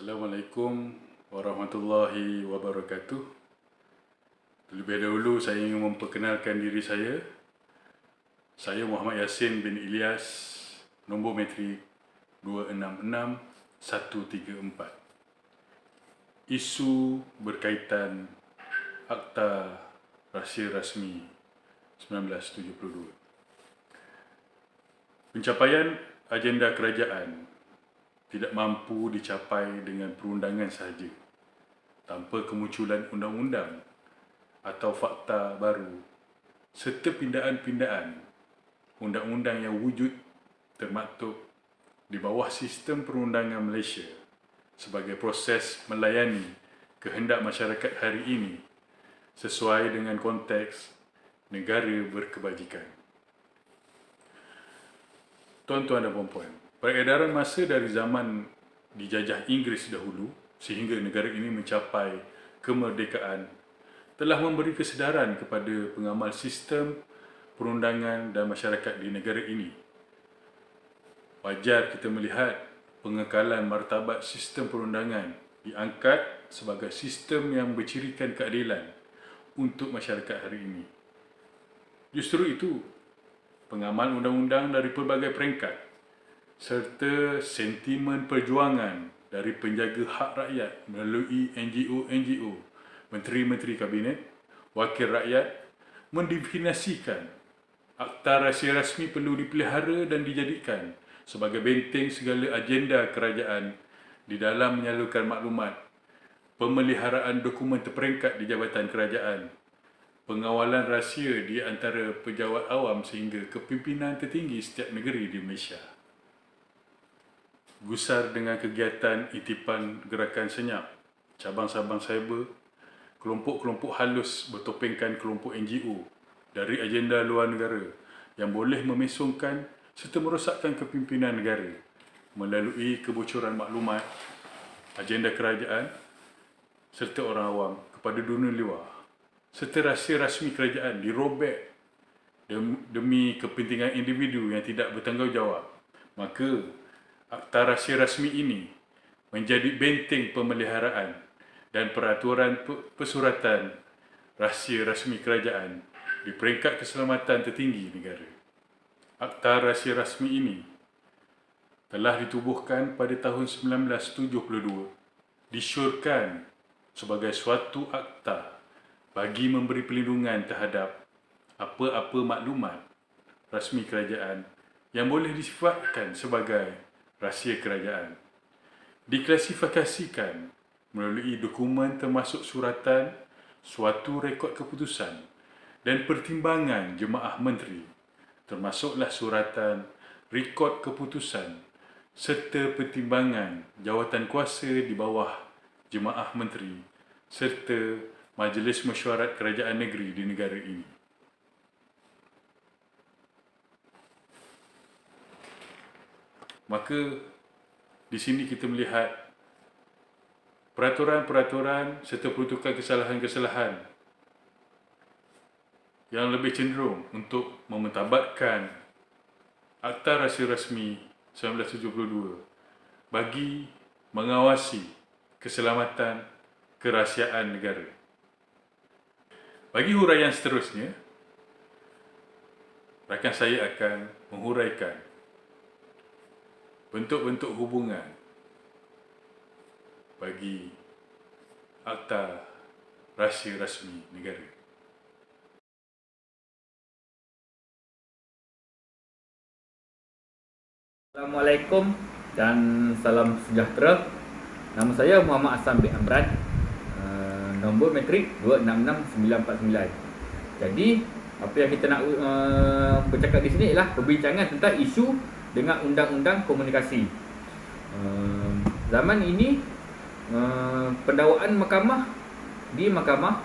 Assalamualaikum warahmatullahi wabarakatuh. Terlebih dahulu saya ingin memperkenalkan diri saya. Saya Muhammad Yassin bin Ilyas, nombor metrik 266134. Isu berkaitan Akta Rahsia Rasmi 1972. Pencapaian agenda kerajaan tidak mampu dicapai dengan perundangan sahaja, tanpa kemunculan undang-undang atau fakta baru serta pindaan-pindaan undang-undang yang wujud termaktub di bawah sistem perundangan Malaysia sebagai proses melayani kehendak masyarakat hari ini sesuai dengan konteks negara berkebajikan. Tuan-tuan dan puan-puan, peredaran masa dari zaman dijajah Inggeris dahulu sehingga negara ini mencapai kemerdekaan telah memberi kesedaran kepada pengamal sistem perundangan dan masyarakat di negara ini. Wajar kita melihat pengekalan martabat sistem perundangan diangkat sebagai sistem yang bercirikan keadilan untuk masyarakat hari ini. Justru itu, pengamal undang-undang dari pelbagai peringkat serta sentimen perjuangan dari penjaga hak rakyat melalui NGO, menteri-menteri kabinet, wakil rakyat mendefinisikan Akta Rahsia Rasmi perlu dipelihara dan dijadikan sebagai benteng segala agenda kerajaan di dalam menyalurkan maklumat, pemeliharaan dokumen terperingkat di jabatan kerajaan, pengawalan rahsia di antara pejabat awam sehingga kepimpinan tertinggi setiap negeri di Malaysia. Gusar dengan kegiatan itipan gerakan senyap, cabang-cabang cyber, kelompok-kelompok halus bertopengkan kelompok NGO dari agenda luar negara yang boleh memesongkan serta merosakkan kepimpinan negara melalui kebocoran maklumat, agenda kerajaan serta orang awam kepada dunia luar, serta rahsia rasmi kerajaan dirobek demi kepentingan individu yang tidak bertanggungjawab. Maka Akta Rahsia Rasmi ini menjadi benteng pemeliharaan dan peraturan persuratan rahsia rasmi kerajaan di peringkat keselamatan tertinggi negara. Akta Rahsia Rasmi ini telah ditubuhkan pada tahun 1972, disyorkan sebagai suatu akta bagi memberi perlindungan terhadap apa-apa maklumat rasmi kerajaan yang boleh disifatkan sebagai rahsia kerajaan. Diklasifikasikan melalui dokumen termasuk suratan, suatu rekod keputusan dan pertimbangan jemaah menteri, termasuklah suratan, rekod keputusan serta pertimbangan jawatan kuasa di bawah jemaah menteri serta Majlis Mesyuarat Kerajaan Negeri di negara ini. Maka di sini kita melihat peraturan-peraturan serta peruntukan kesalahan-kesalahan yang lebih cenderung untuk mementabatkan Akta Rahsia Rasmi 1972 bagi mengawasi keselamatan kerahsiaan negara. Bagi huraian seterusnya, rakan saya akan menghuraikan bentuk-bentuk hubungan bagi Akta Rahsia Rasmi Negara. Assalamualaikum dan salam sejahtera. Nama saya Muhammad Hassan bin Amran, nombor metrik 266949. Jadi, apa yang kita nak bercakap di sini ialah perbincangan tentang isu dengan undang-undang komunikasi. Zaman ini pendakwaan di mahkamah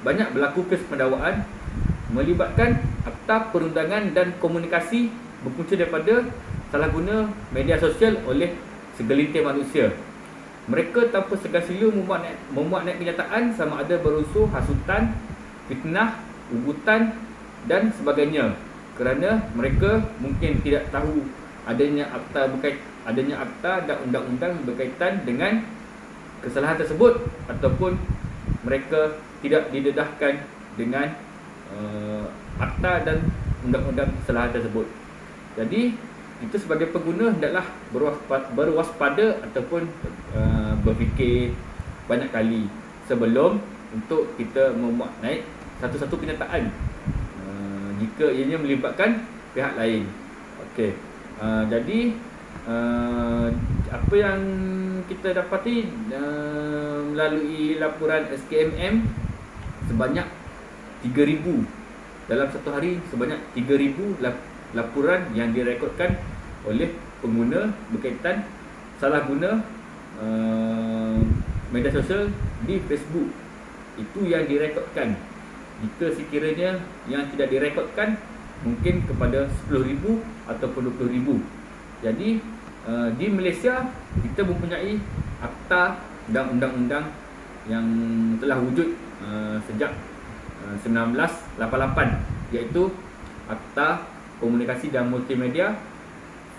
banyak berlaku kes pendakwaan melibatkan Akta Perundangan dan Komunikasi berpunca daripada salah guna media sosial oleh segelintir manusia. Mereka tanpa segan silu memuat naik kenyataan sama ada berunsur hasutan, fitnah, ugutan dan sebagainya, kerana mereka mungkin tidak tahu adanya akta dan undang-undang berkaitan dengan kesalahan tersebut ataupun mereka tidak didedahkan dengan akta dan undang-undang kesalahan tersebut. Jadi itu sebagai pengguna hendaklah berwaspada ataupun berfikir banyak kali sebelum untuk kita memuat naik satu-satu kenyataan jika ianya melibatkan pihak lain. Okey. Jadi apa yang kita dapati melalui laporan SKMM sebanyak 3,000 dalam satu hari, sebanyak 3,000 laporan yang direkodkan oleh pengguna berkaitan salah guna media sosial di Facebook. Itu yang direkodkan. Jika sekiranya yang tidak direkodkan mungkin kepada 10,000 ataupun 20,000. Jadi di Malaysia kita mempunyai akta dan undang-undang yang telah wujud sejak 1988, iaitu Akta Komunikasi dan Multimedia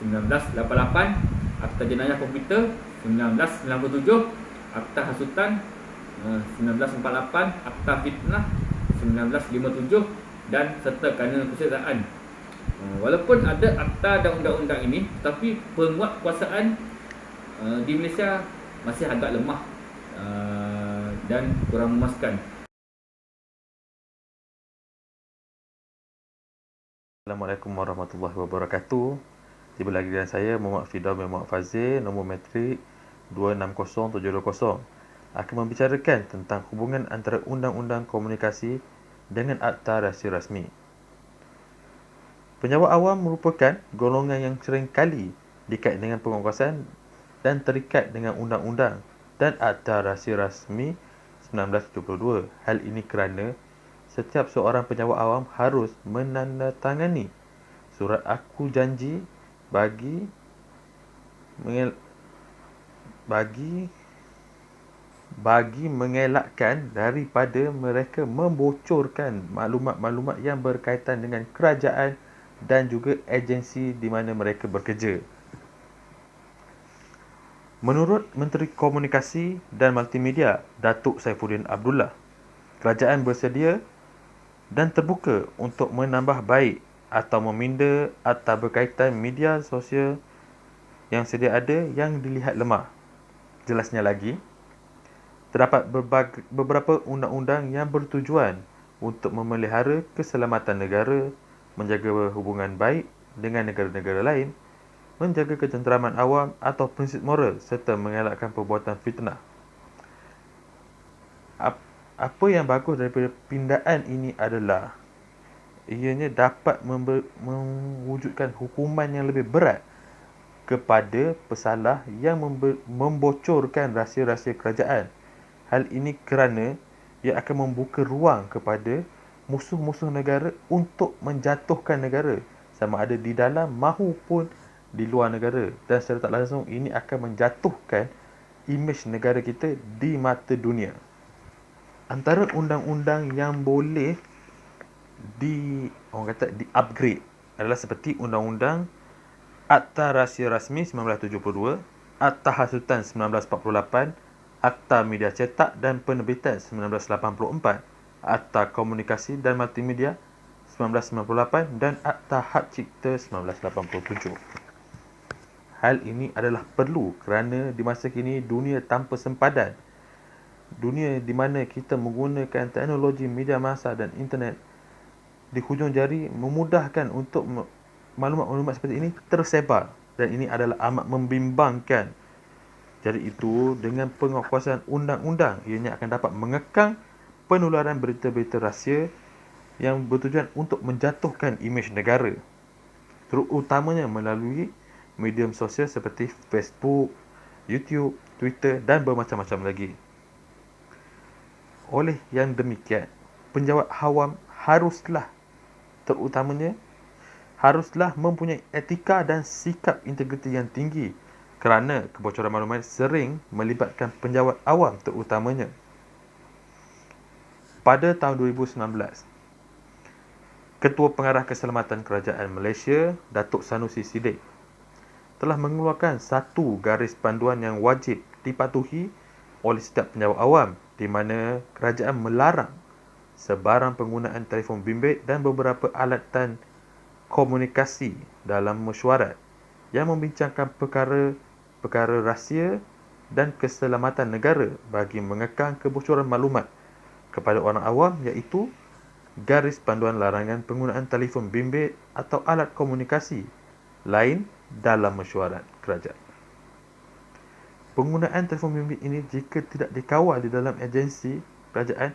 1988, Akta Jenayah Komputer 1997, Akta Hasutan 1948, Akta Fitnah 1957 dan serta kanun kesedaran. Walaupun ada akta dan undang-undang ini, tetapi penguatkuasaan di Malaysia masih agak lemah dan kurang memuaskan. Assalamualaikum warahmatullahi wabarakatuh. Tiba lagi dengan saya Muhammad Fidau bin Muhammad Fazil, nombor metrik 260720. Akan membicarakan tentang hubungan antara Undang-Undang Komunikasi dengan Akta Rahsia Rasmi. Penjawat awam merupakan golongan yang sering kali dikait dengan penguatkuasaan dan terikat dengan Undang-Undang dan Akta Rahsia Rasmi 1972. Hal ini kerana setiap seorang penjawat awam harus menandatangani surat aku janji bagi mengelakkan daripada mereka membocorkan maklumat-maklumat yang berkaitan dengan kerajaan dan juga agensi di mana mereka bekerja. Menurut Menteri Komunikasi dan Multimedia, Datuk Saifuddin Abdullah, kerajaan bersedia dan terbuka untuk menambah baik atau meminda akta berkaitan media sosial yang sedia ada yang dilihat lemah. Jelasnya lagi, terdapat beberapa undang-undang yang bertujuan untuk memelihara keselamatan negara, menjaga hubungan baik dengan negara-negara lain, menjaga ketenteraman awam atau prinsip moral serta mengelakkan perbuatan fitnah. Apa yang bagus daripada pindaan ini adalah ianya dapat mewujudkan hukuman yang lebih berat kepada pesalah yang membocorkan rahsia-rahsia kerajaan. Hal ini kerana ia akan membuka ruang kepada musuh-musuh negara untuk menjatuhkan negara, sama ada di dalam maupun di luar negara, dan secara tak langsung ini akan menjatuhkan imej negara kita di mata dunia. Antara undang-undang yang boleh di-upgrade adalah seperti Undang-Undang Akta Rahsia Rasmi 1972, Akta Hasutan 1948, Akta Media Cetak dan Penerbitan 1984, Akta Komunikasi dan Multimedia 1998 dan Akta Hak Cipta 1987. Hal ini adalah perlu kerana di masa kini dunia tanpa sempadan, dunia di mana kita menggunakan teknologi media massa dan internet di hujung jari memudahkan untuk maklumat-maklumat seperti ini tersebar, dan ini adalah amat membimbangkan. Jadi itu, dengan penguatkuasaan undang-undang, ianya akan dapat mengekang penularan berita-berita rahsia yang bertujuan untuk menjatuhkan imej negara, terutamanya melalui medium sosial seperti Facebook, YouTube, Twitter dan bermacam-macam lagi. Oleh yang demikian, penjawat awam haruslah mempunyai etika dan sikap integriti yang tinggi, kerana kebocoran maklumat sering melibatkan penjawat awam terutamanya. Pada tahun 2019, Ketua Pengarah Keselamatan Kerajaan Malaysia, Datuk Sanusi Siddiq, telah mengeluarkan satu garis panduan yang wajib dipatuhi oleh setiap penjawat awam, di mana kerajaan melarang sebarang penggunaan telefon bimbit dan beberapa alatan komunikasi dalam mesyuarat yang membincangkan perkara rahsia dan keselamatan negara bagi mengekang kebocoran maklumat kepada orang awam, iaitu garis panduan larangan penggunaan telefon bimbit atau alat komunikasi lain dalam mesyuarat kerajaan. Penggunaan telefon bimbit ini jika tidak dikawal di dalam agensi kerajaan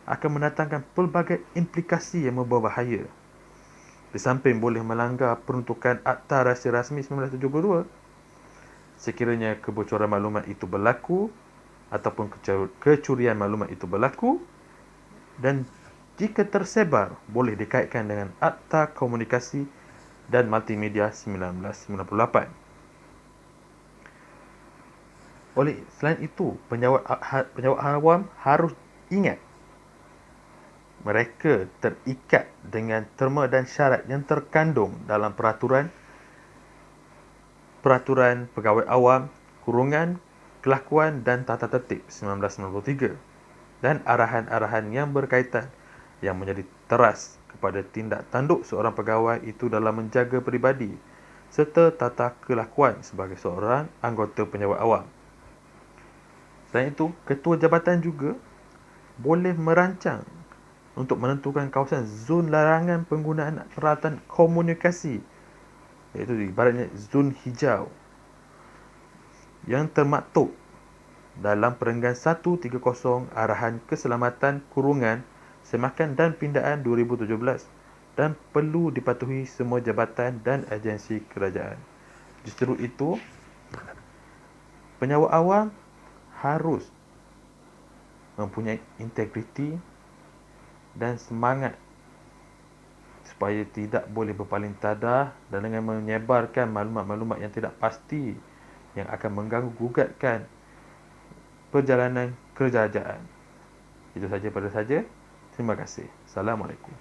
akan mendatangkan pelbagai implikasi yang berbahaya. Di samping boleh melanggar peruntukan Akta Rahsia Rasmi 1972, sekiranya kebocoran maklumat itu berlaku ataupun kecurian maklumat itu berlaku, dan jika tersebar boleh dikaitkan dengan Akta Komunikasi dan Multimedia 1998. Selain itu, penjawat awam harus ingat mereka terikat dengan terma dan syarat yang terkandung dalam Peraturan Pegawai Awam Kelakuan dan Tata Tertib 1993 dan arahan-arahan yang berkaitan yang menjadi teras kepada tindak tanduk seorang pegawai itu dalam menjaga peribadi serta tata kelakuan sebagai seorang anggota penjawat awam. Selain itu, Ketua Jabatan juga boleh merancang untuk menentukan kawasan zon larangan penggunaan peralatan komunikasi, iaitu ibaratnya zon hijau, yang termaktub dalam Perenggan 130 Arahan Keselamatan Semakan dan Pindaan 2017 dan perlu dipatuhi semua jabatan dan agensi kerajaan. Justru itu, penjawat awam harus mempunyai integriti dan semangat supaya tidak boleh berpaling tadah dan dengan menyebarkan maklumat-maklumat yang tidak pasti yang akan mengganggu gugatkan perjalanan kerajaan. Itu saja pada saya. Terima kasih. Assalamualaikum.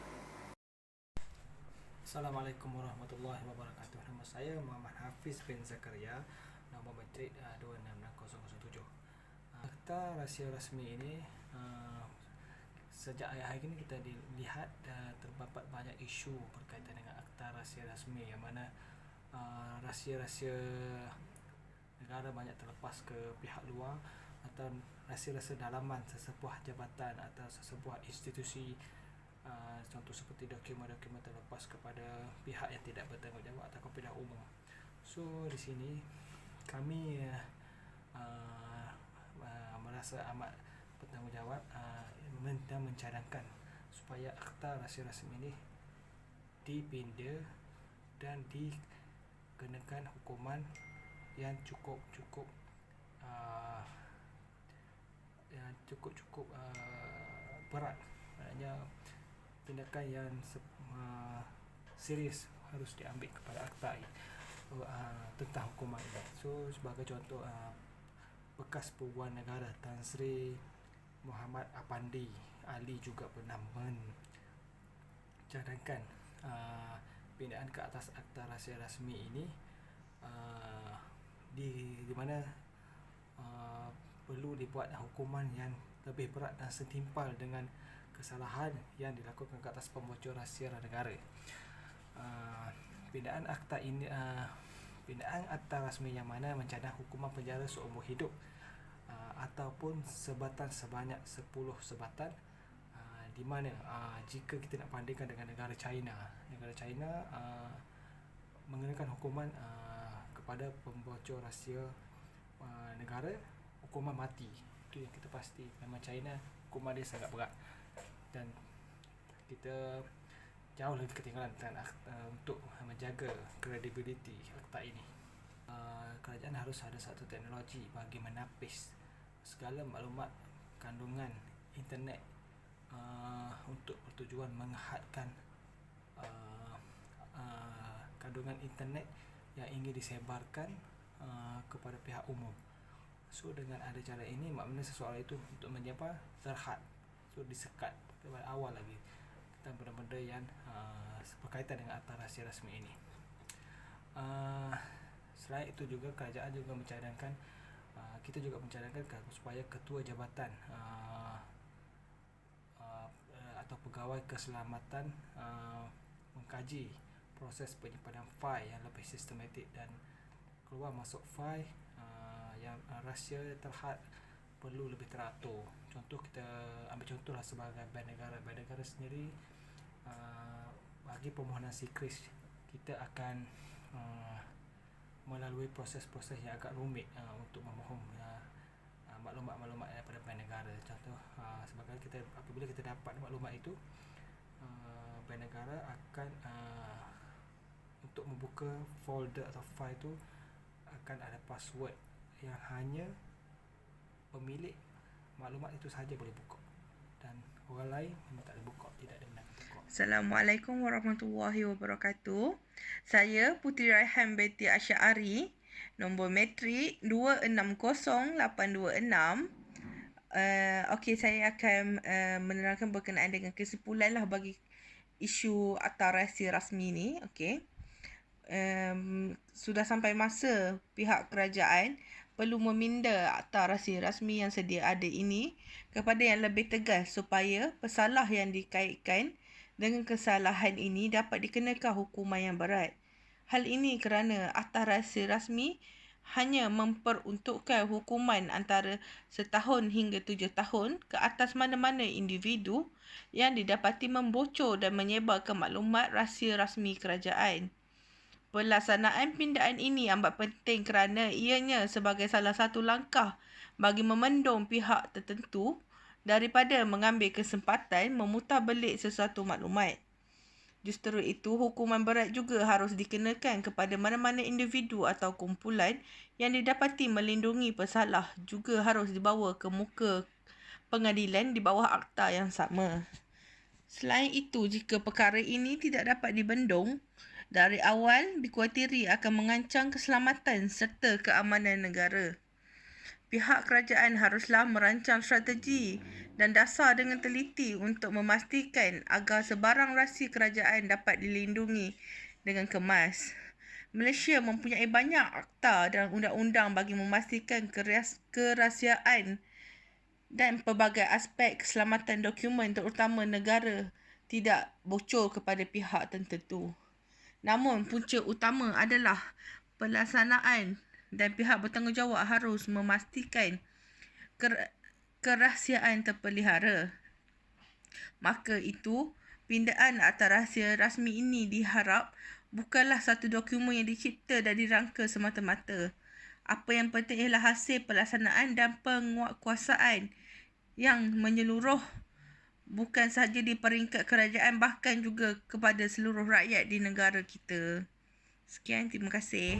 Assalamualaikum warahmatullahi wabarakatuh. Nama saya Muhammad Hafiz bin Zakaria, nombor matrik 266007. Akta Rahsia Rasmi ini sejak hari ini kita dilihat terdapat banyak isu berkaitan dengan Akta Rahsia Rasmi, yang mana rahsia-rahsia negara banyak terlepas ke pihak luar, atau rahsia-rahsia dalaman sesebuah jabatan atau sesebuah institusi, contoh seperti dokumen-dokumen terlepas kepada pihak yang tidak bertanggungjawab atau pihak umum. So di sini kami merasa amat bertanggungjawab dan mencadangkan supaya Akta Rahsia Rasmi ini dipinda dan dikenakan hukuman yang cukup berat. Maknanya tindakan yang serius harus diambil kepada akta ini tentang hukuman ini. So sebagai contoh, bekas Peguam Negara Tan Sri Muhammad Apandi Ali juga pernah mencadangkan pindaan ke atas Akta Rahsia Rasmi ini, di mana perlu dibuat hukuman yang lebih berat dan setimpal dengan kesalahan yang dilakukan ke atas pembocor rahsia negara. Pindaan akta ini, pindaan Akta Rasmi yang mana mencadang hukuman penjara seumur hidup ataupun sebatan sebanyak 10 sebatan, di mana jika kita nak bandingkan dengan negara China mengenakan hukuman kepada pembocor rahsia negara hukuman mati. Itu yang kita pasti, memang China hukuman dia sangat berat, dan kita jauh lagi ketinggalan untuk menjaga kredibiliti akta ini. Kerajaan harus ada satu teknologi bagi menapis segala maklumat kandungan internet untuk bertujuan menghadkan kandungan internet yang ingin disebarkan kepada pihak umum. So dengan ada cara ini, maknanya sesuatu itu untuk menyebar terhad, so disekat dari awal lagi tentang benda-benda yang berkaitan dengan Akta Rahsia Rasmi ini. Selain itu juga kerajaan juga mencadangkan Kita juga mencadangkan supaya ketua jabatan atau pegawai keselamatan mengkaji proses penyimpanan fail yang lebih sistematik dan keluar masuk fail yang rahsia terhad perlu lebih teratur. Contoh, kita ambil contohlah sebagai bank negara. Bank negara sendiri bagi permohonan SECRES, kita akan melalui proses-proses yang agak rumit untuk memohon maklumat-maklumat daripada bank negara. Contoh, sebagai kita, apabila kita dapat maklumat itu, bank negara akan untuk membuka folder atau file itu akan ada password yang hanya pemilik maklumat itu sahaja boleh buka, dan orang lain memang tak boleh buka, tidak ada benarkan buka. Assalamualaikum warahmatullahi wabarakatuh. Saya Puteri Raihan binti Asy'ari, nombor matrik 260826. Okey, saya akan menerangkan berkenaan dengan kesimpulan lah bagi isu Akta Rahsia Rasmi ni. Okey. Sudah sampai masa pihak kerajaan perlu meminda Akta Rahsia Rasmi yang sedia ada ini kepada yang lebih tegas supaya pesalah yang dikaitkan dengan kesalahan ini dapat dikenakan hukuman yang berat. Hal ini kerana Akta Rahsia Rasmi hanya memperuntukkan hukuman antara 1 tahun hingga 7 tahun ke atas mana-mana individu yang didapati membocor dan menyebarkan maklumat rahsia rasmi kerajaan. Pelaksanaan pindaan ini amat penting kerana ianya sebagai salah satu langkah bagi memendung pihak tertentu daripada mengambil kesempatan memutarbelik sesuatu maklumat. Justru itu, hukuman berat juga harus dikenakan kepada mana-mana individu atau kumpulan yang didapati melindungi pesalah, juga harus dibawa ke muka pengadilan di bawah akta yang sama. Selain itu, jika perkara ini tidak dapat dibendung dari awal, dikuatiri akan mengancam keselamatan serta keamanan negara. Pihak kerajaan haruslah merancang strategi dan dasar dengan teliti untuk memastikan agar sebarang rahsia kerajaan dapat dilindungi dengan kemas. Malaysia mempunyai banyak akta dan undang-undang bagi memastikan kerahsiaan dan pelbagai aspek keselamatan dokumen terutama negara tidak bocor kepada pihak tertentu. Namun, punca utama adalah pelaksanaan dan pihak bertanggungjawab harus memastikan kerahsiaan terpelihara. Maka itu, pindaan Akta Rahsia Rasmi ini diharap bukanlah satu dokumen yang dicipta dan dirangka semata-mata. Apa yang penting ialah hasil pelaksanaan dan penguatkuasaan yang menyeluruh, bukan sahaja di peringkat kerajaan, bahkan juga kepada seluruh rakyat di negara kita. Sekian, terima kasih.